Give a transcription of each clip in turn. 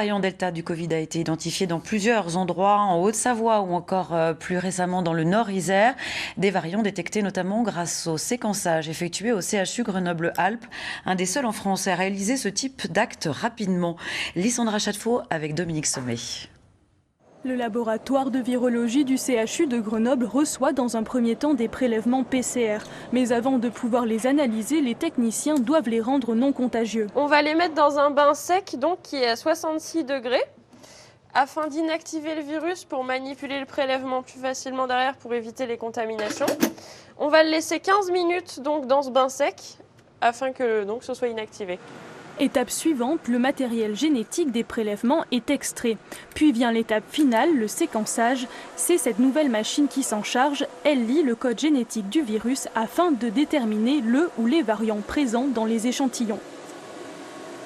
Le variant Delta du Covid a été identifié dans plusieurs endroits, en Haute-Savoie ou encore plus récemment dans le Nord-Isère. Des variants détectés notamment grâce au séquençage effectué au CHU Grenoble-Alpes, un des seuls en France à réaliser ce type d'acte rapidement. Lysandra Chadefaux avec Dominique Sommet. Le laboratoire de virologie du CHU de Grenoble reçoit dans un premier temps des prélèvements PCR. Mais avant de pouvoir les analyser, les techniciens doivent les rendre non contagieux. On va les mettre dans un bain sec donc, qui est à 66 degrés afin d'inactiver le virus pour manipuler le prélèvement plus facilement derrière pour éviter les contaminations. On va le laisser 15 minutes donc, dans ce bain sec afin que donc, ce soit inactivé. Étape suivante, le matériel génétique des prélèvements est extrait. Puis vient l'étape finale, le séquençage. C'est cette nouvelle machine qui s'en charge. Elle lit le code génétique du virus afin de déterminer le ou les variants présents dans les échantillons.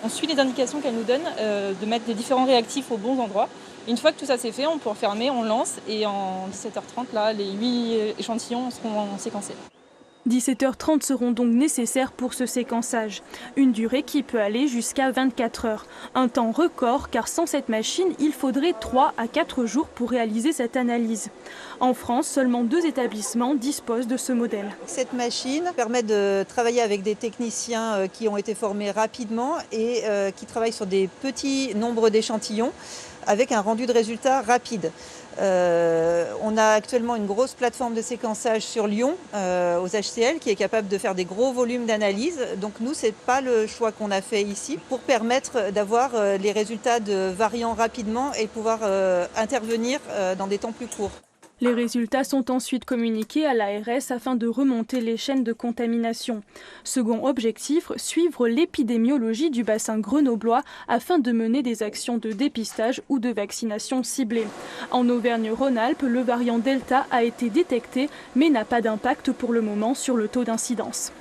On suit les indications qu'elle nous donne de mettre les différents réactifs aux bons endroits. Une fois que tout ça c'est fait, on peut refermer, on lance et en 17h30, là, les 8 échantillons seront séquencés. 17h30 seront donc nécessaires pour ce séquençage. Une durée qui peut aller jusqu'à 24 heures. Un temps record car sans cette machine, il faudrait 3 à 4 jours pour réaliser cette analyse. En France, seulement 2 établissements disposent de ce modèle. Cette machine permet de travailler avec des techniciens qui ont été formés rapidement et qui travaillent sur des petits nombres d'échantillons avec un rendu de résultats rapide. On a actuellement une grosse plateforme de séquençage sur Lyon, aux HCL, qui est capable de faire des gros volumes d'analyse. Donc nous, ce n'est pas le choix qu'on a fait ici pour permettre d'avoir les résultats de variants rapidement et pouvoir intervenir dans des temps plus courts. Les résultats sont ensuite communiqués à l'ARS afin de remonter les chaînes de contamination. Second objectif, suivre l'épidémiologie du bassin grenoblois afin de mener des actions de dépistage ou de vaccination ciblées. En Auvergne-Rhône-Alpes, le variant Delta a été détecté mais n'a pas d'impact pour le moment sur le taux d'incidence.